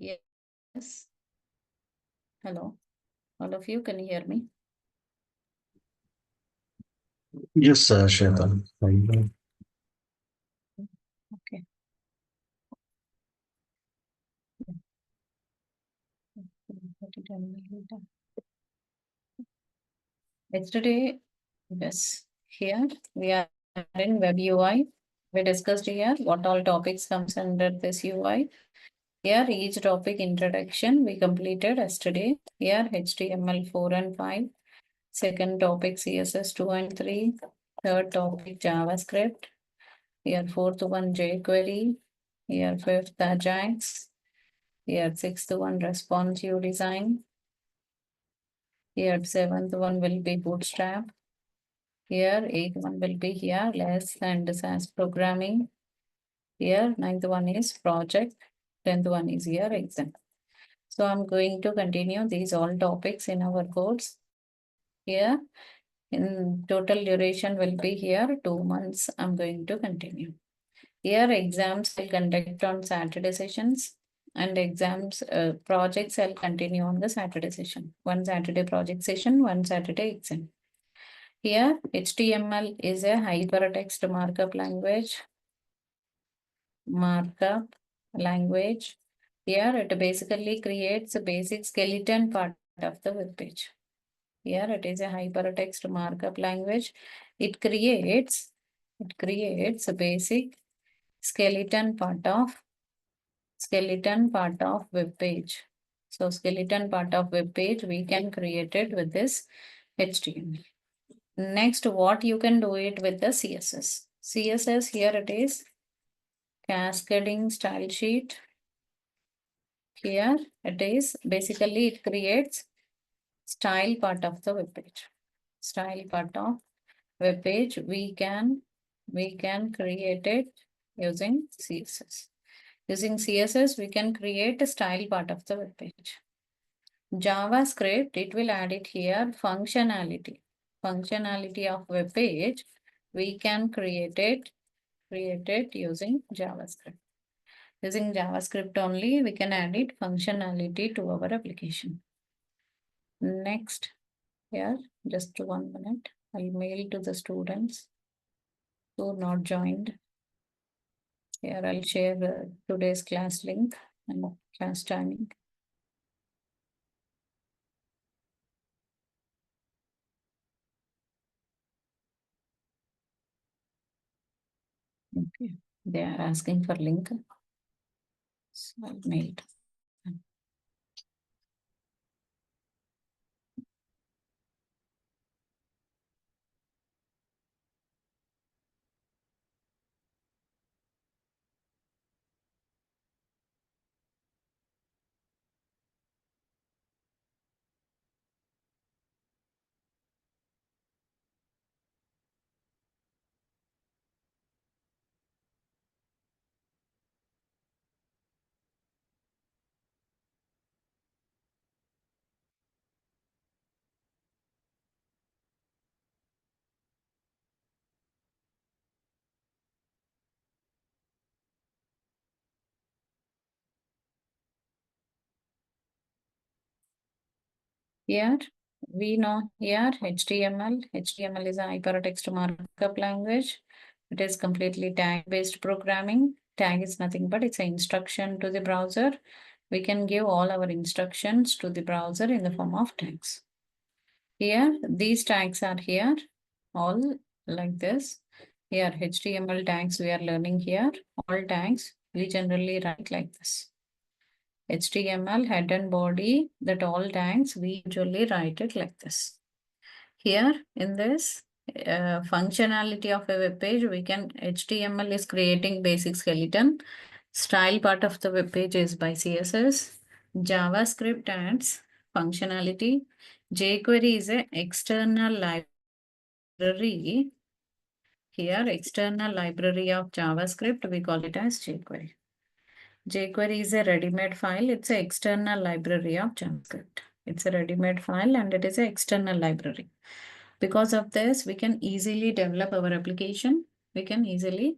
Yes. Hello. All of you, can you hear me? Yes, Swetha. Okay. Yesterday, yes, here we are in web UI. We discussed here what all topics comes under this UI. Here each topic introduction we completed yesterday. Here HTML 4 and 5. Second topic CSS 2 and 3. Third topic JavaScript. Here fourth one jQuery. Here fifth Ajax. Here sixth one responsive design. Here seventh one will be Bootstrap. Here eighth one will be here less and SAS programming. Here ninth one is project. 10th one is here exam. So I'm going to continue these all topics in our course. Here in total duration will be here 2 months. I'm going to continue. Here exams will conduct on Saturday sessions and exams projects I'll continue on the Saturday session. One Saturday project session, one Saturday exam. Here HTML is a hypertext markup language. Here it basically creates a basic skeleton part of the web page. Here it is a hypertext markup language. It creates a basic skeleton part of web page. So skeleton part of web page we can create it with this HTML. Next, what you can do it with the CSS. CSS here it is cascading style sheet. Here it is basically it creates style part of the web page. Style part of web page we can create it using CSS. Using CSS we can create a style part of the web page. JavaScript it will add it here functionality of web page we can create it using JavaScript. Using JavaScript only, we can add it functionality to our application. Next, here, just 1 minute. I'll mail to the students who are not joined. Here, I'll share today's class link and class timing. Okay, they are asking for link. So I'll mail it. Here, we know here HTML. HTML is a hypertext markup language. It is completely tag-based programming. Tag is nothing but it's an instruction to the browser. We can give all our instructions to the browser in the form of tags. Here, these tags are here, all like this. Here, HTML tags we are learning here. All tags we generally write like this. HTML head and body, that all tags we usually write it like this. Here in this functionality of a web page, we can HTML is creating basic skeleton. Style part of the web page is by CSS. JavaScript adds functionality. jQuery is an external library. Here, external library of JavaScript, we call it as jQuery. jQuery is a ready-made file. It's an external library of JavaScript. It's a ready-made file and it is an external library. Because of this, we can easily develop our application. We can easily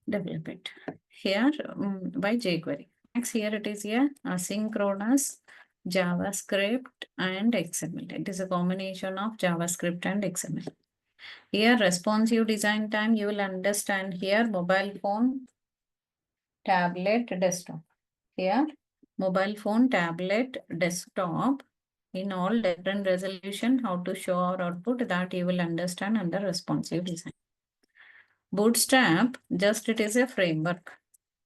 develop it here by jQuery. tags here it is here asynchronous JavaScript and XML. It is a combination of JavaScript and XML. Here responsive design time, you will understand here mobile phone, tablet, desktop. Here mobile phone, tablet, desktop in all different resolution, how to show or output, that you will understand under responsive design. Bootstrap, just it is a framework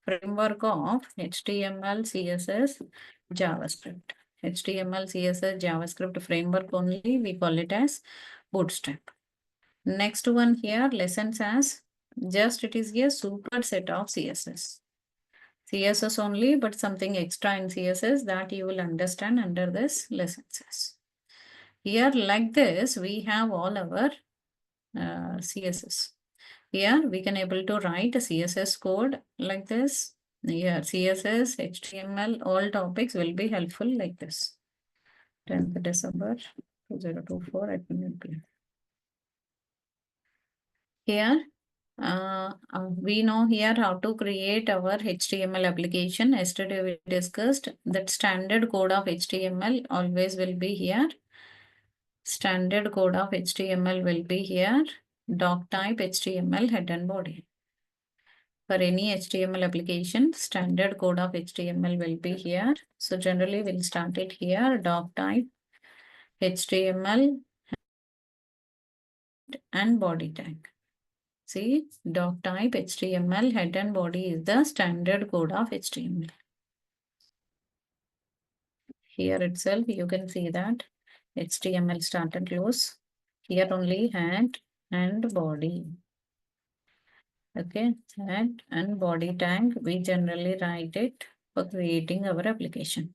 of HTML, CSS, JavaScript. HTML, CSS, JavaScript framework only, we call it as Bootstrap. Next one here, lessons as, just it is a super set of CSS. CSS only, but something extra in CSS that you will understand under this lessons. Here like this, we have all our CSS. Here we can able to write a CSS code like this. Here CSS, HTML, all topics will be helpful like this. 10th December 2024 at PM. Here we know here how to create our HTML application. Yesterday we discussed that standard code of HTML always will be here. Standard code of HTML will be here. Doc type HTML head and body. For any HTML application, standard code of HTML will be here. So generally we'll start it here. Doc type HTML and body tag. See, doc type HTML head and body is the standard code of HTML. Here itself you can see that HTML start and close. Here only head and body. Okay, head and body tag, we generally write it for creating our application.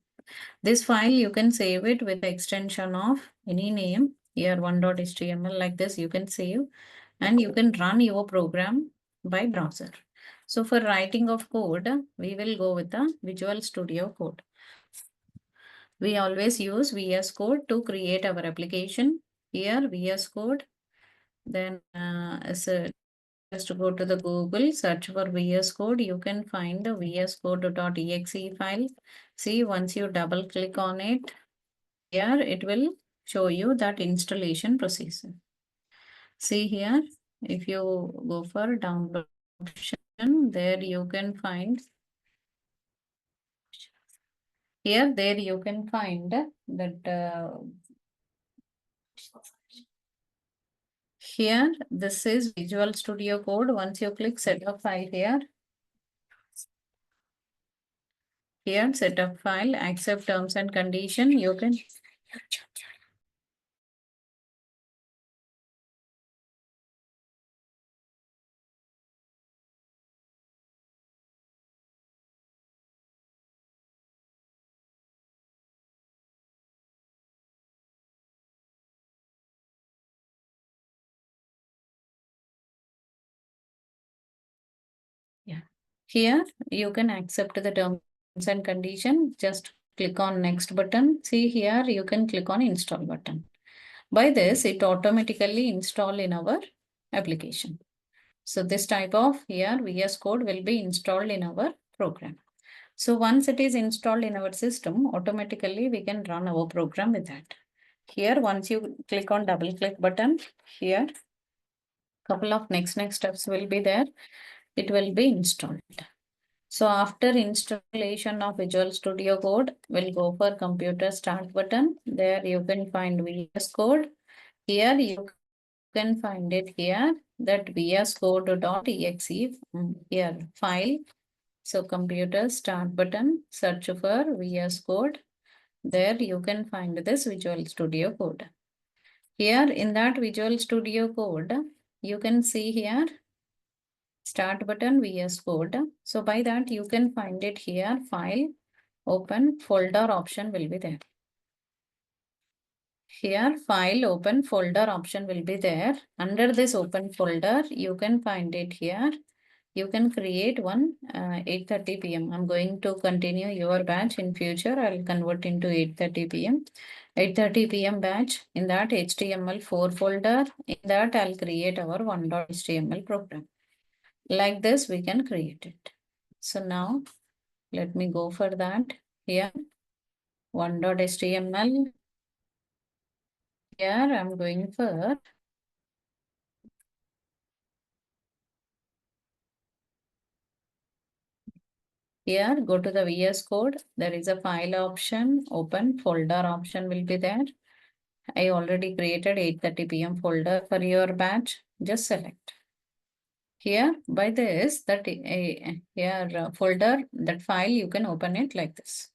This file you can save it with the extension of any name. Here 1.html like this you can save and you can run your program by browser. So for writing of code, we will go with the Visual Studio Code. We always use VS Code to create our application. Here VS Code, then just go to the Google, search for VS Code. You can find the vscode.exe file. See, once you double click on it, here it will show you that installation procedure. See here, if you go for download option, there you can find. Here, there you can find that. Here, this is Visual Studio Code. Once you click setup file here, setup file, accept terms and condition, you can. Yeah. Here you can accept the terms and condition. Just click on next button. See here you can click on install button. By this, it automatically install in our application. So this type of here VS Code will be installed in our program. So once it is installed in our system, automatically we can run our program with that. Here, once you click on double click button, here couple of next steps will be there. It will be installed. So after installation of Visual Studio Code, we'll go for computer start button. There you can find VS Code. Here you can find it here, that vscode.exe here file. So computer start button, search for VS Code. There you can find this Visual Studio Code. Here in that Visual Studio Code, you can see here start button VS Code. So by that you can find it here, file, open, folder option will be there. Here file, open, folder option will be there. Under this open folder, you can find it here. You can create one 8:30 p.m. I'm going to continue your batch in future. I'll convert into 8:30 p.m. 8:30 p.m. batch. In that HTML4 folder, in that I'll create our 1.html program. Like this, we can create it. So now Let me go for that. Here, one.html. Here I'm going for here, go to the VS Code. There is a file option, open folder option will be there. I already created 8:30 p.m. folder for your batch. Just select. Here, by this, that here folder, that file, you can open it like this.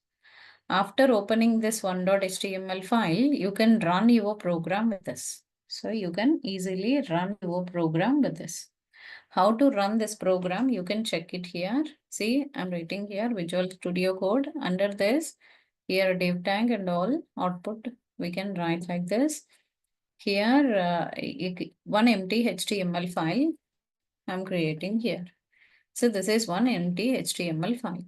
After opening this one.html file, you can run your program with this. So you can easily run your program with this. How to run this program, you can check it here. See, I'm writing here Visual Studio Code. Under this, here div tag and all output, we can write like this. Here, one empty HTML file I'm creating here. So this is one empty HTML file.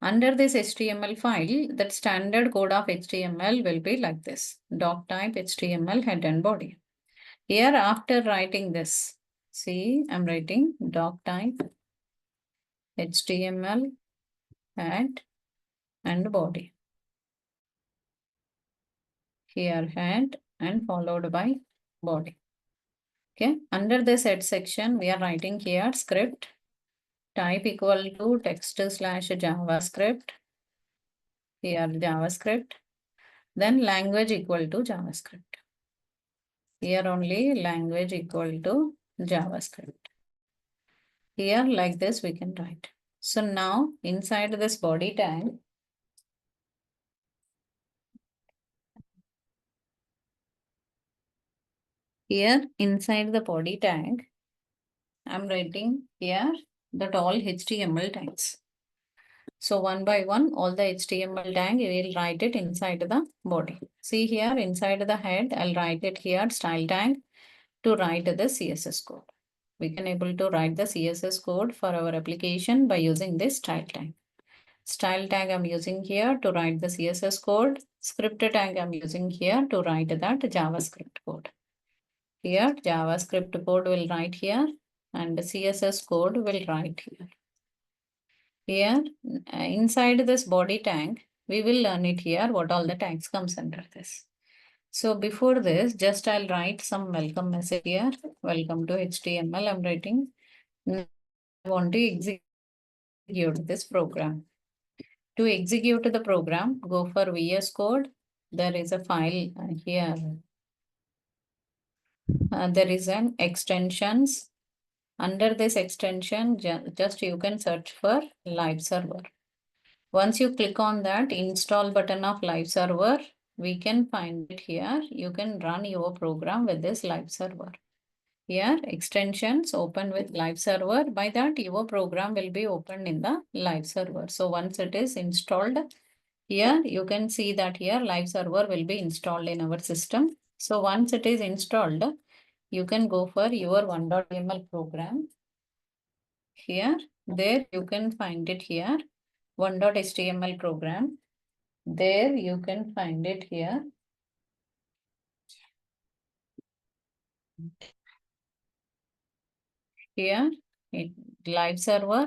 Under this HTML file, that standard code of HTML will be like this. Doc type HTML head and body. Here, after writing this, see, I'm writing doc type HTML head and body. Here, head and followed by body. Okay, under this head section, we are writing here script type equal to text / JavaScript. Here, JavaScript. Then language equal to JavaScript. Here only language equal to JavaScript. Here like this we can write. So now inside this body tag, here inside the body tag, I'm writing here that all HTML tags. So one by one, all the HTML tag, we will write it inside the body. See here inside the head, I'll write it here style tag to write the CSS code. We can able to write the CSS code for our application by using this style tag. Style tag I'm using here to write the CSS code. Script tag I'm using here to write that JavaScript code. Here JavaScript code will write here and the CSS code will write here. Here inside this body tag, we will learn it here what all the tags comes under this. So before this, just I'll write some welcome message here. Welcome to HTML. I'm writing. I want to execute this program. To execute the program, go for VS Code. There is a file here. There is an extensions. Under this extension, just you can search for live server. Once you click on that install button of live server, we can find it here. You can run your program with this live server. Here extensions open with live server. By that your program will be opened in the live server. So once it is installed, here you can see that here live server will be installed in our system. So once it is installed, you can go for your one.html program. Here, there you can find it here, one.html program. There you can find it here. Here, live server.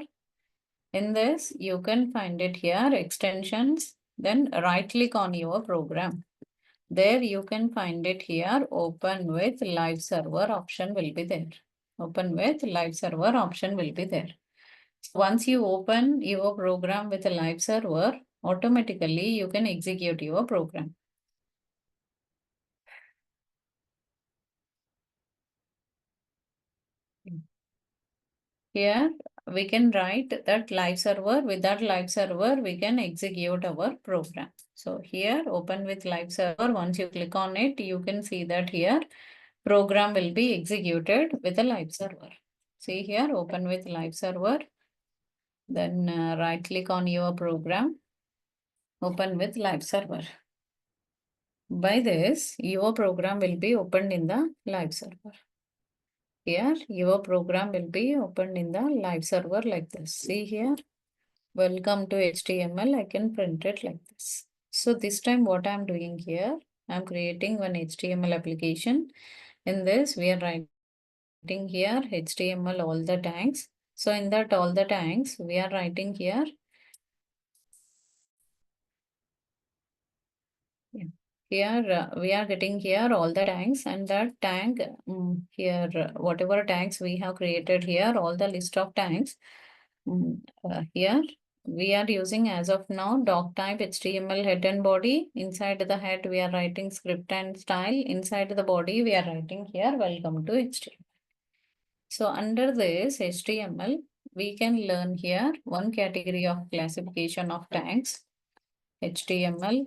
In this, you can find it here, extensions. Then right click on your program. There you can find it here, open with live server option will be there. Open with live server option will be there. Once you open your program with a live server, automatically you can execute your program. Here we can write that live server. With that live server, we can execute our program. So here open with live server. Once you click on it, you can see that here program will be executed with a live server. See here open with live server. Then right click on your program. Open with live server. By this, your program will be opened in the live server. Here, your program will be opened in the live server like this. See here, welcome to HTML. I can print it like this. So this time what I'm doing here, I'm creating one HTML application. In this, we are writing here HTML all the tags. So in that all the tags, we are writing here here we are getting here all the tags, and that tag here whatever tags we have created here, all the list of tags here we are using as of now doc type HTML head and body. Inside the head we are writing script and style. Inside the body we are writing here welcome to HTML. So under this HTML we can learn here one category of classification of tags. HTML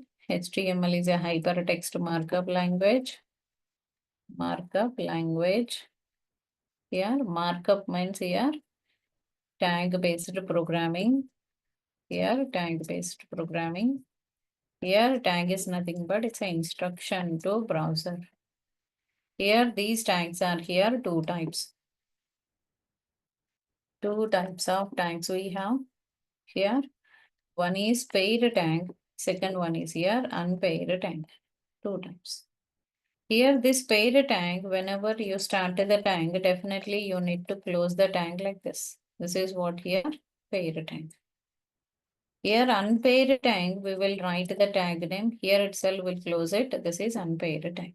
is a hypertext markup language. Here markup means here tag based programming. Here tag based programming. Here tag is nothing but it's an instruction to browser. Here these tags are here two types. Two types of tags we have here. One is paid tag. Second one is here unpaid tag. Two types. Here this paid tag, whenever you start the tag, definitely you need to close the tag like this. This is what here paid tag. Here unpaid tag, we will write the tag name. Here itself will close it. This is unpaid tag.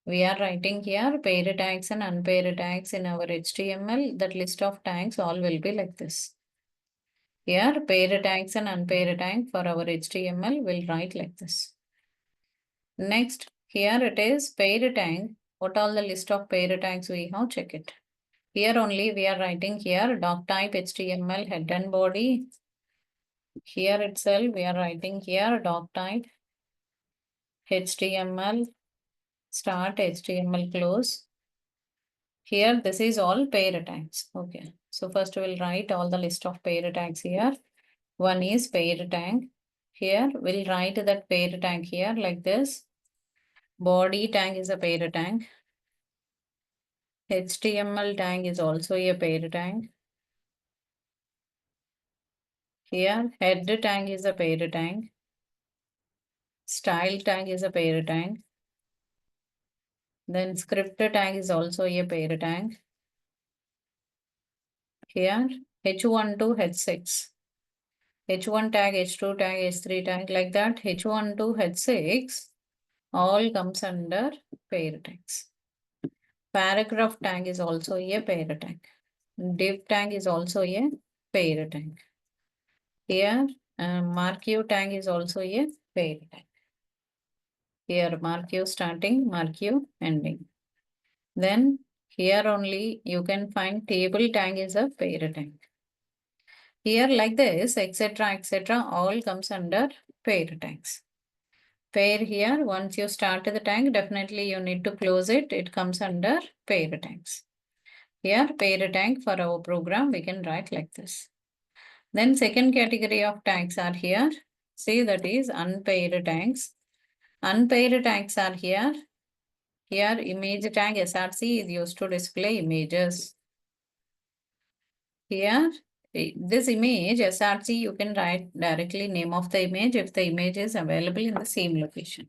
We are writing here paid tags and unpaid tags in our HTML. That list of tags all will be like this. Here paid tags and unpaid tag for our HTML will write like this. Next, here it is paid tag. What all the list of paid tags we have, check it. Here only we are writing here doc type HTML head and body. Here itself we are writing here doc type HTML start, HTML close. Here this is all paid tags. Okay. So first we'll write all the list of paid tags here. One is paid tag. Here we'll write that paid tag here like this. Body tag is a paid tag. HTML tag is also a paid tag. Here head tag is a paid tag. Style tag is a paid tag. Then script tag is also a paid tag. Here H1 to H6. H1 tag, H2 tag, H3 tag like that. H1 to H6 all comes under paid tags. Paragraph tag is also a paid tag. Div tag is also a paid tag. Here marquee tag is also a paid tag. Here marquee starting, marquee ending. Then here only you can find table tag is a paid tag. Here like this, etc., all comes under paid tags. Pair here, once you start the tag, definitely you need to close it. It comes under paid tags. Here, paid tag for our program, we can write like this. Then second category of tags are here. See, that is unpaid tags. Unpaid tags are here. Here, image tag SRC is used to display images. Here, this image SRC, you can write directly name of the image if the image is available in the same location.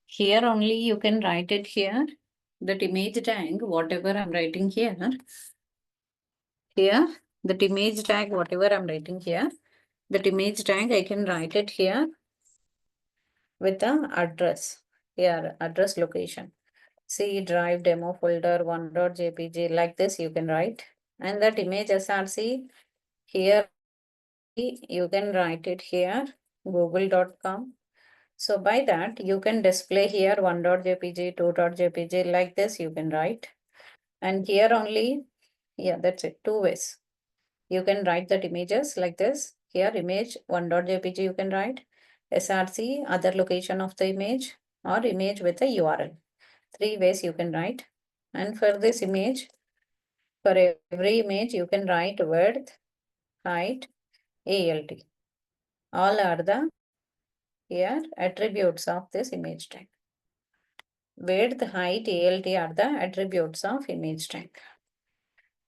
Here only you can write it here. That image tag, whatever I'm writing here. Here, that image tag, whatever I'm writing here. That image tag, I can write it here with the address. Here, address location. C drive demo folder 1.jpg, like this you can write. And that image SRC, here you can write it here, google.com. So by that you can display here 1.jpg, 2.jpg, like this you can write. And here only, yeah, that's it, two ways. You can write that images like this. Here image 1.jpg you can write, SRC, other location of the image, or image with a URL. Three ways you can write. And for this image, for every image you can write width, height, ALT. All are the here attributes of this image tag. Width, height, ALT are the attributes of image tag.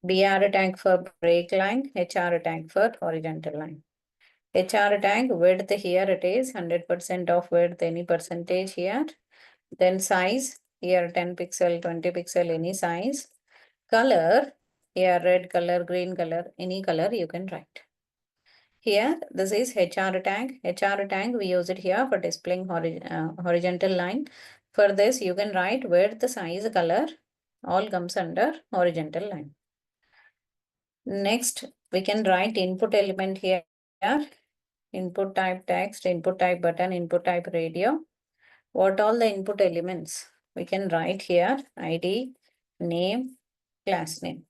BR tag for break line, HR tag for horizontal line. HR tag width, here it is 100% of width, any percentage here. Then size, here 10 pixel, 20 pixel, any size. Color, here red color, green color, any color you can write. Here, this is HR tag. HR tag, we use it here for displaying horizontal line. For this, you can write width, size, color, all comes under horizontal line. Next, we can write input element here. Input type text, input type button, input type radio. What all the input elements? We can write here ID, name, class name.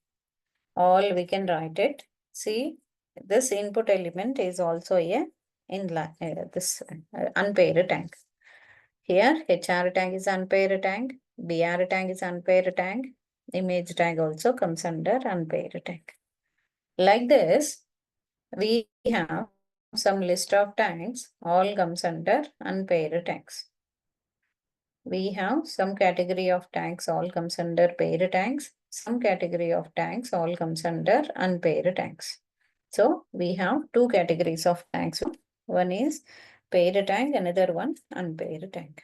All we can write it. See, this input element is also a unpaired tag. Here, HR tag is unpaired tag, BR tag is unpaired tag, image tag also comes under unpaired tag. Like this, we have some list of tags, all comes under unpaired tags. We have some category of tags, all comes under paired tags. Some category of tags, all comes under unpaired tags. So we have two categories of tags. One is paired tag, another one unpaired tag.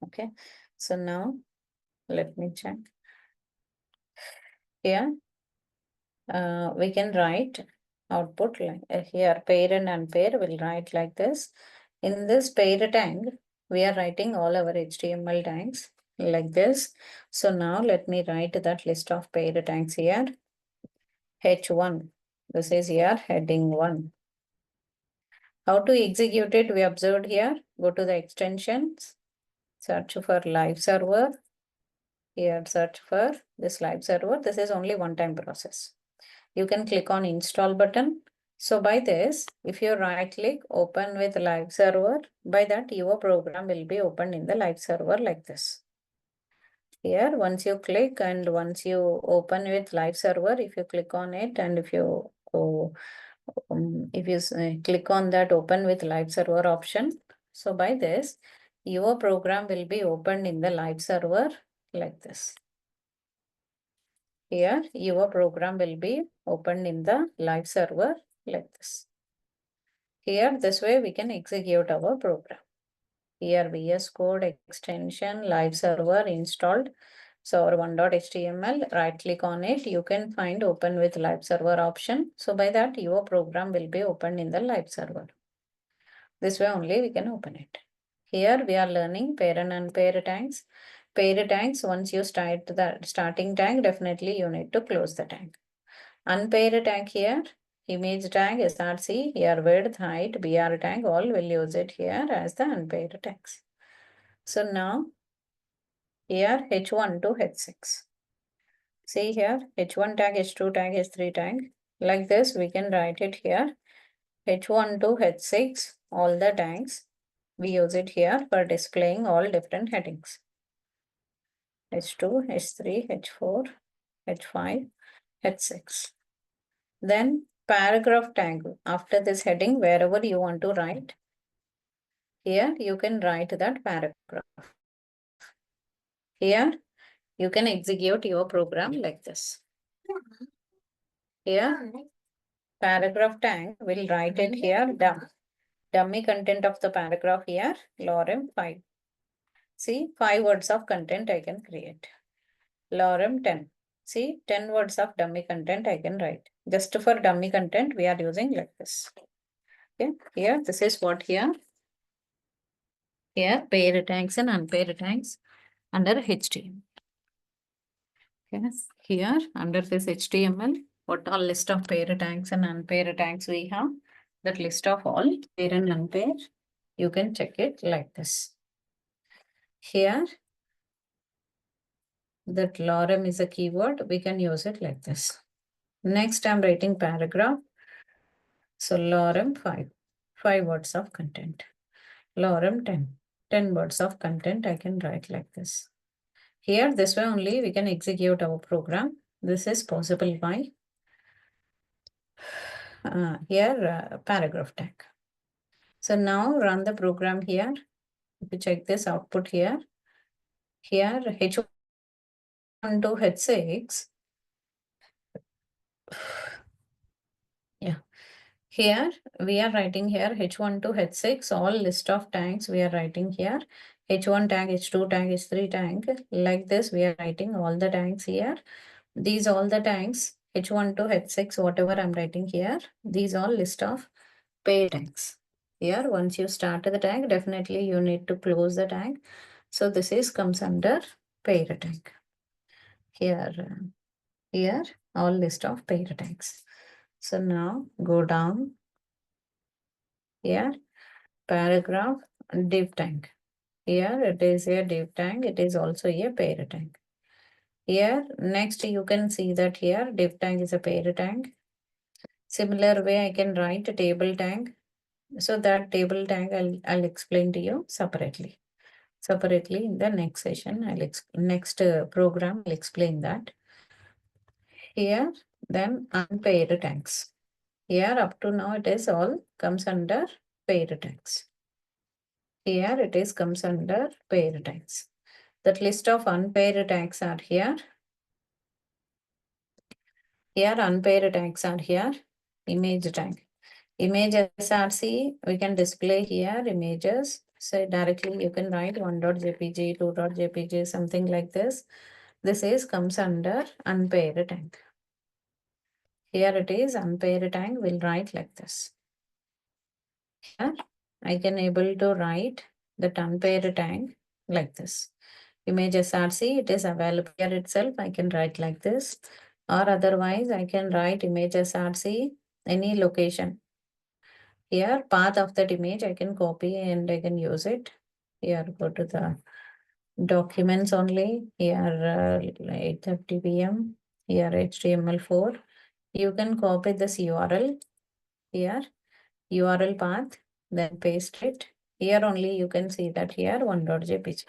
Okay, so now let me check. Here, we can write output like here, pair and unpair will write like this. In this pair tag, we are writing all our HTML tags like this. So now let me write that list of pair tags here. H1, this is here heading 1. How to execute it? We observed here. Go to the extensions, search for live server. Here, search for this live server. This is only one-time process. You can click on install button. So by this, if you right click, open with live server, by that your program will be opened in the live server like this. Here, once you click and once you open with live server, if you click on it and if you click on that open with live server option, so by this, your program will be opened in the live server like this. Here, your program will be opened in the live server like this. Here, this way we can execute our program. Here, VS Code extension, live server installed. So our 1.html, right click on it. You can find open with live server option. So by that, your program will be opened in the live server. This way only we can open it. Here, we are learning pair and unpair tags. Pair tags, once you start the starting tag, definitely you need to close the tag. Unpaired tag here, image tag, SRC, here width, height, BR tag, all will use it here as the unpaired tags. So now, here H1 to H6. See here, H1 tag, H2 tag, H3 tag. Like this, we can write it here. H1 to H6, all the tags. We use it here for displaying all different headings. H2, H3, H4, H5, H6. Then paragraph tag. After this heading, wherever you want to write, here you can write that paragraph. Here you can execute your program like this. Here paragraph tag will write it here. Dummy content of the paragraph here, lorem 5. See, 5 words of content I can create. Lorem 10. See, 10 words of dummy content I can write. Just for dummy content, we are using like this. Okay, here, this is what here. Here, paired tags and unpaired tags under HTML. Okay, here, under this HTML, what all list of paired tags and unpaired tags we have. That list of all pair and unpair, you can check it like this. Here, that lorem is a keyword, we can use it like this. Next, I'm writing paragraph. So lorem 5 words of content. Lorem 10 words of content I can write like this. Here, this way only we can execute our program. This is possible by paragraph tag. So now run the program here. If you check this output here, H1 to H6. Yeah. Here we are writing here H1 to H6, all list of tags we are writing here. H1 tag, H2 tag, H3 tag. Like this, we are writing all the tags here. These all the tags H1 to H6, whatever I'm writing here, these all list of pair tags. Here, once you start the tag, definitely you need to close the tag. So this is comes under pair tag. Here, all list of pair tags. So now go down here, paragraph div tag. Here it is a div tag, it is also a pair tag. Here, next you can see that here div tag is a pair tag. Similar way I can write a table tag. So that table tag I'll explain to you separately. Separately in the next session, next program I'll explain that. Here, then unpaired tags. Here up to now it is all comes under paired tags. Here it is comes under paired tags. That list of unpaired tags are here. Here unpaired tags are here. Image tag. Image SRC, we can display here images. So directly you can write 1.jpg, 2.jpg, something like this. This is comes under unpaired tag. Here it is unpaired tag, we'll write like this. Here I can able to write that unpaired tag like this. Image SRC, it is available here itself. I can write like this, or otherwise I can write image SRC any location. Here path of that image I can copy and I can use it. Here go to the documents only. Here 8:30 p.m. Here HTML4. You can copy this URL. Here URL path, then paste it. Here only you can see that here 1.jpg.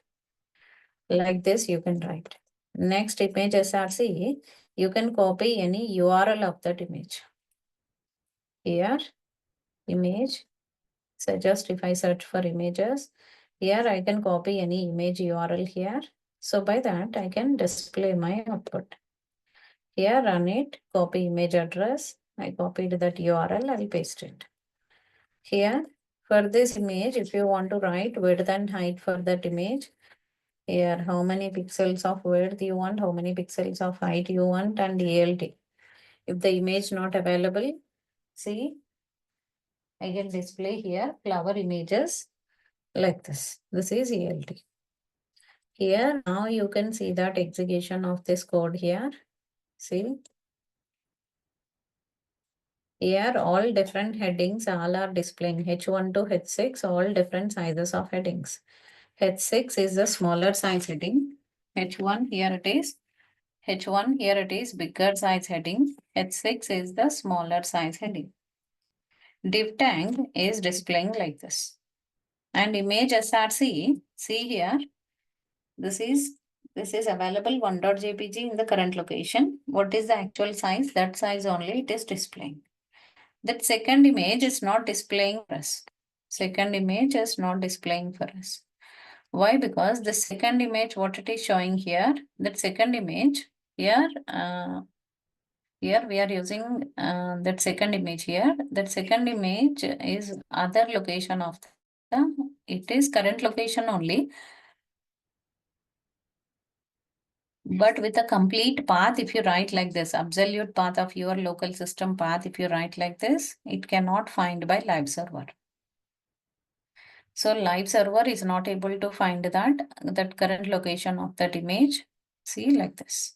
Like this you can write. Next image SRC, you can copy any URL of that image. Here image. So just if I search for images, here I can copy any image URL here. So by that I can display my output. Here run it, copy image address. I copied that URL, I'll paste it. Here for this image, if you want to write width and height for that image, here how many pixels of width you want, how many pixels of height you want, and ELT. If the image not available, see, I can display here flower images like this. This is ELT. Here now you can see that execution of this code here. See, here all different headings all are displaying H1 to H6, all different sizes of headings. H6 is the smaller size heading. H1 here it is. H1 here it is bigger size heading. H6 is the smaller size heading. Div tag is displaying like this. And image SRC, see here, this is available 1.jpg in the current location. What is the actual size? That size only it is displaying. That second image is not displaying for us. Second image is not displaying for us. Why? Because the second image, what it is showing here, that second image here, here we are using that second image here. That second image is other location of it is current location only. But with a complete path, if you write like this, absolute path of your local system path, if you write like this, it cannot find by live server. So live server is not able to find that current location of that image. See like this.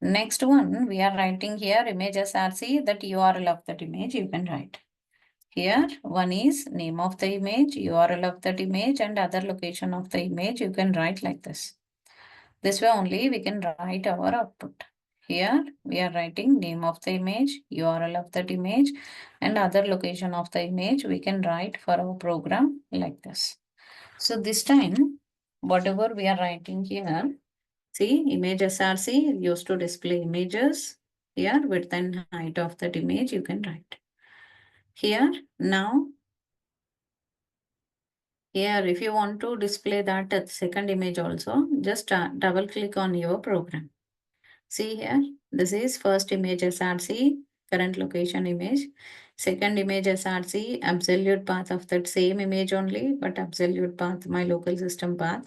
Next one, we are writing here image SRC, that URL of that image you can write. Here, one is name of the image, URL of that image, and other location of the image you can write like this. This way only we can write our output. Here, we are writing name of the image, URL of that image, and other location of the image we can write for our program like this. So this time, whatever we are writing here, see, image SRC used to display images. Here, width and height of that image you can write. Here, now, here if you want to display that second image also, just double click on your program. See here, this is first image SRC, current location image. Second image SRC, absolute path of that same image only, but absolute path, my local system path.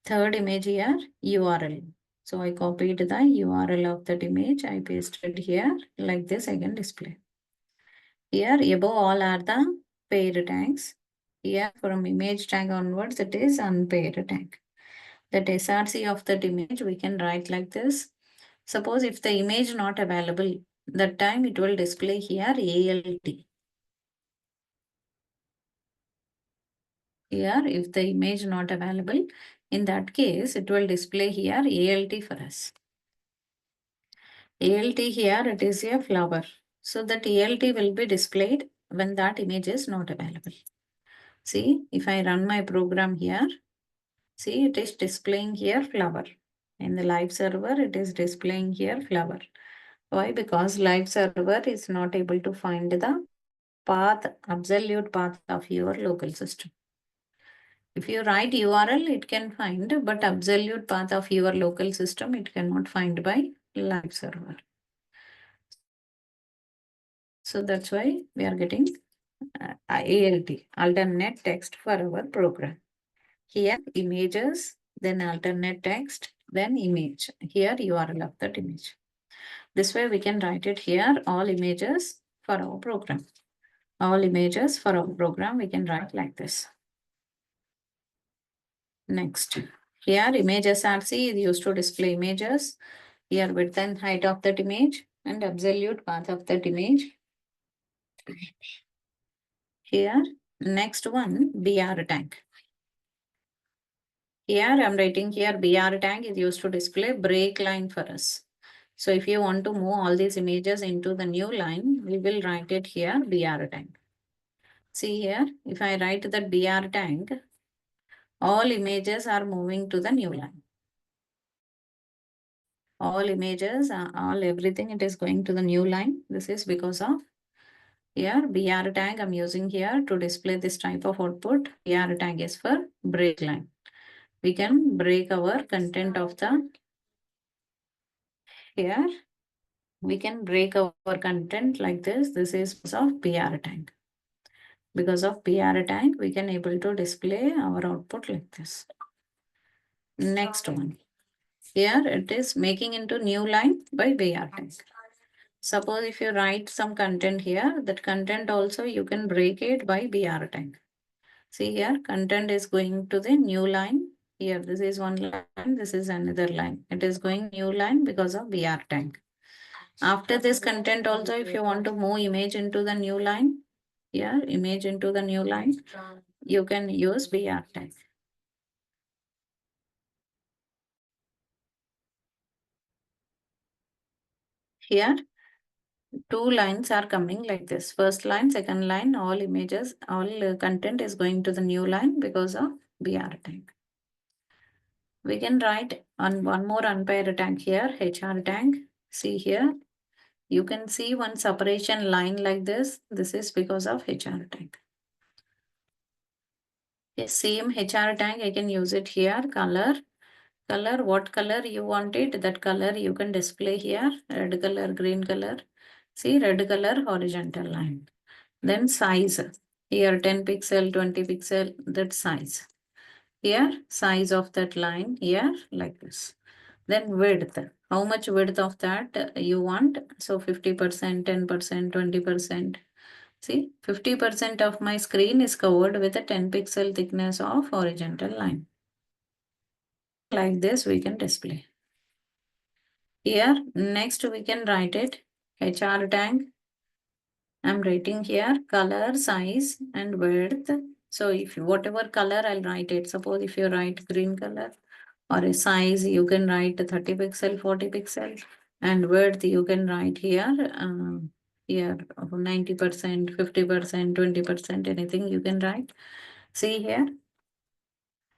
Third image here, URL. So I copied the URL of that image. I pasted here. Like this, I can display. Here, above all are the paired tags. Here, from image tag onwards, it is unpaired tag. That SRC of that image, we can write like this. Suppose if the image not available, that time it will display here ALT. Here, if the image not available, in that case, it will display here ALT for us. ALT here, it is a flower. So that ALT will be displayed when that image is not available. See, if I run my program here, see, it is displaying here flower. In the live server, it is displaying here flower. Why? Because live server is not able to find the path, absolute path of your local system. If you write URL, it can find, but absolute path of your local system, it cannot find by live server. So that's why we are getting ALT, alternate text for our program. Here images, then alternate text, then image. Here URL of that image. This way we can write it here, all images for our program. All images for our program, we can write like this. Next, here image SRC is used to display images. Here width and height of that image and absolute path of that image. Here, next one, BR tag. Here I'm writing here BR tag is used to display break line for us. So if you want to move all these images into the new line, we will write it here BR tag. See here, if I write that BR tag, all images are moving to the new line. All images, all everything, it is going to the new line. This is because of here BR tag I'm using here to display this type of output. BR tag is for break line. We can break our content of the here. We can break our content like this. This is because of BR tag. Because of BR tag, we can able to display our output like this. Next one. Here it is making into new line by BR tag. Suppose if you write some content here, that content also you can break it by BR tag. See here, content is going to the new line. Here, this is one line, this is another line. It is going new line because of BR tag. After this content also, if you want to move image into the new line, here, image into the new line, you can use BR tag. Here, two lines are coming like this. First line, second line, all images, all content is going to the new line because of BR tag. We can write on one more unpaired tag here, HR tag. See here, you can see one separation line like this. This is because of HR tag. Yes, same HR tag, I can use it here, color. Color, what color you want it, that color you can display here, red color, green color. See, red color, horizontal line. Then size, here 10 pixel, 20 pixel, that size. Here, size of that line, here, like this. Then width, how much width of that you want? So 50%, 10%, 20%. See, 50% of my screen is covered with a 10 pixel thickness of horizontal line. Like this, we can display. Here, next we can write it, HR tag. I'm writing here color, size, and width. So if whatever color I'll write it, suppose if you write green color or a size, you can write 30 pixel, 40 pixel, and width you can write here, here 90%, 50%, 20%, anything you can write. See here,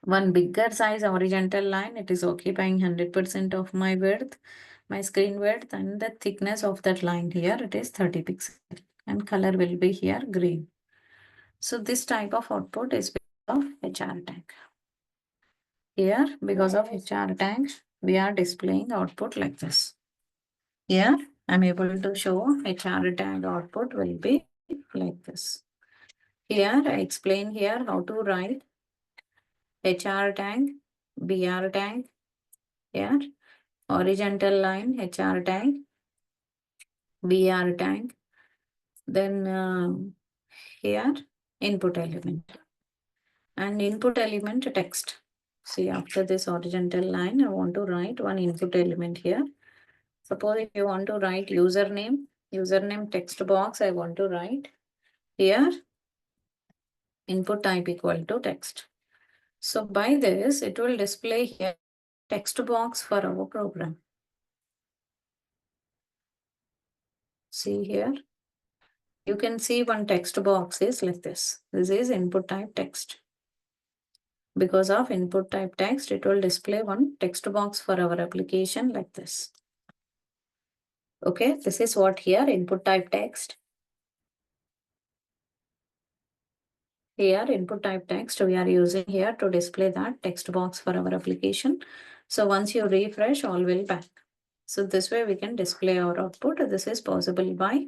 one bigger size horizontal line, it is occupying 100% of my width, my screen width, and the thickness of that line here, it is 30 pixel, and color will be here green. So this type of output is because of HR tag. Here, because of HR tag, we are displaying output like this. Here, I'm able to show HR tag output will be like this. Here, I explain here how to write HR tag, BR tag. Here, horizontal line, HR tag, BR tag, then here input element, and input element text. See, after this horizontal line, I want to write one input element here. Suppose if you want to write username text box, I want to write here input type equal to text. So by this, it will display here text box for our program. See here, you can see one text box is like this. This is input type text. Because of input type text, it will display one text box for our application like this. Okay, this is what here input type text. Here input type text we are using here to display that text box for our application. So once you refresh, all will back. So this way we can display our output. This is possible by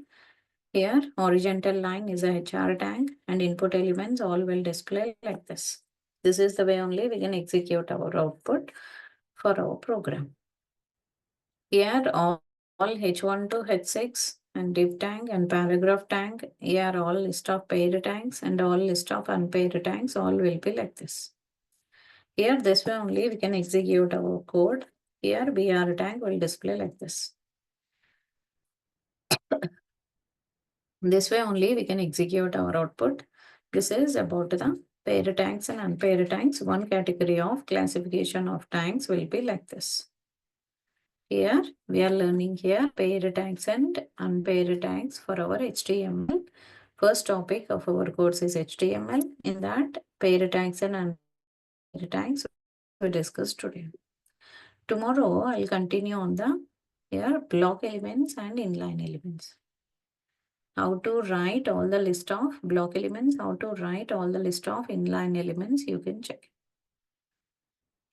here horizontal line is a HR tag and input elements all will display like this. This is the way only we can execute our output for our program. Here all H1 to H6 and div tag and paragraph tag, here all list of paired tags and all list of unpaired tags all will be like this. Here this way only we can execute our code. Here BR tag will display like this. This way only we can execute our output. This is about the paired tags and unpaired tags. One category of classification of tags will be like this. Here we are learning here paired tags and unpaired tags for our HTML. First topic of our course is HTML. In that paired tags and unpaired tags we discussed today. Tomorrow I'll continue on the here block elements and inline elements. How to write all the list of block elements, how to write all the list of inline elements, you can check.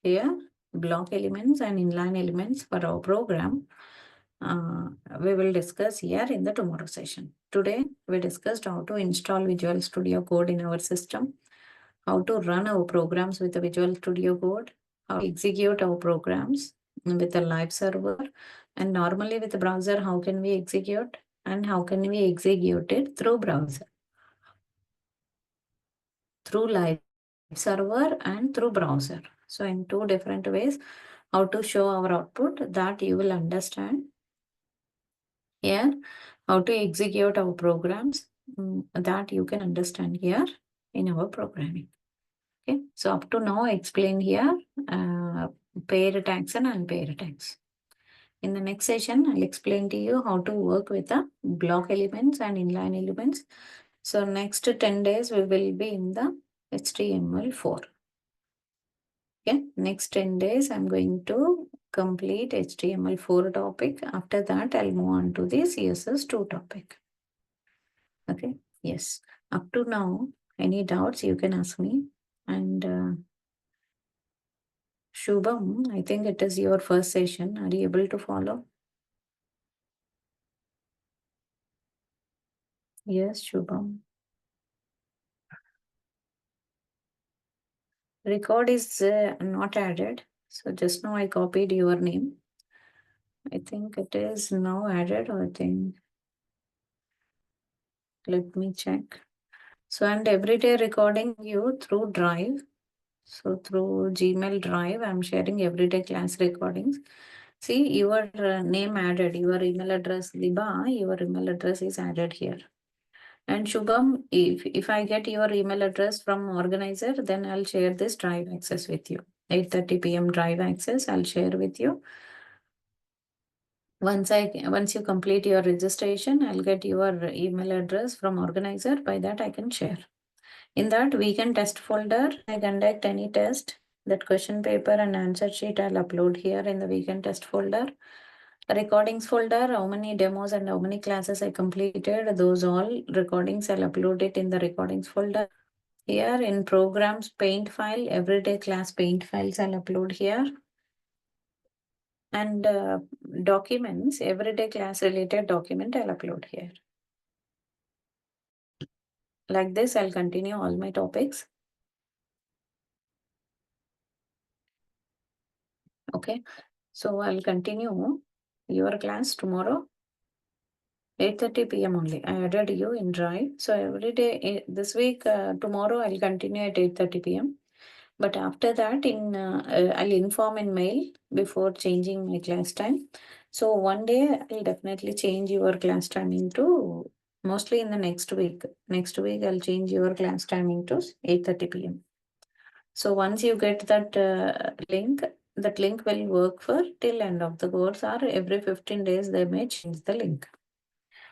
Here block elements and inline elements for our program. We will discuss here in the tomorrow session. Today, we discussed how to install Visual Studio Code in our system, how to run our programs with the Visual Studio Code, how to execute our programs with a live server, and normally with the browser, how can we execute and how can we execute it through browser, through live server and through browser. So in two different ways, how to show our output that you will understand here, how to execute our programs that you can understand here in our programming. Okay, so up to now I explained here paired tags and unpaired tags. In the next session, I'll explain to you how to work with the block elements and inline elements. So next 10 days we will be in the HTML4. Okay, next 10 days I'm going to complete HTML4 topic. After that, I'll move on to the CSS2 topic. Okay, yes. Up to now, any doubts you can ask me. And Shubham, I think it is your first session. Are you able to follow? Yes, Shubham. Record is not added. So just now I copied your name. I think it is now added, or I think. Let me check. So, and everyday recording you through Drive. So through Gmail Drive, I'm sharing everyday class recordings. See your name added, your email address, Liba, your email address is added here. And Shubham, if I get your email address from organizer, then I'll share this Drive access with you. 8:30 p.m. Drive access, I'll share with you. Once you complete your registration, I'll get your email address from organizer. By that I can share. In that weekend test folder, I conduct any test, that question paper and answer sheet I'll upload here in the weekend test folder. Recordings folder, how many demos and how many classes I completed, those all recordings I'll upload it in the recordings folder. Here in programs paint file, everyday class paint files I'll upload here. And documents, everyday class related document I'll upload here. Like this, I'll continue all my topics. Okay. So I'll continue your class tomorrow, 8:30 p.m. only. I added you in Drive. So every day this week, tomorrow I'll continue at 8:30 p.m. But after that, I'll inform in mail before changing my class time. So one day I'll definitely change your class timing to mostly in the next week. Next week I'll change your class timing to 8:30 p.m. So once you get that link, that link will work for till end of the course, or every 15 days they may change the link.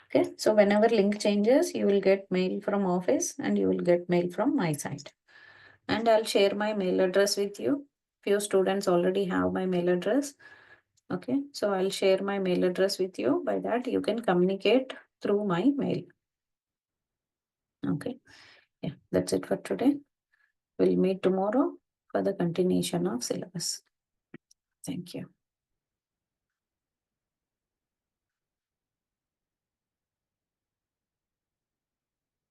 Okay, so whenever link changes, you will get mail from office and you will get mail from my side. And I'll share my mail address with you. Few students already have my mail address. Okay, so I'll share my mail address with you. By that, you can communicate through my mail. Okay, yeah, that's it for today. We'll meet tomorrow for the continuation of syllabus. Thank you.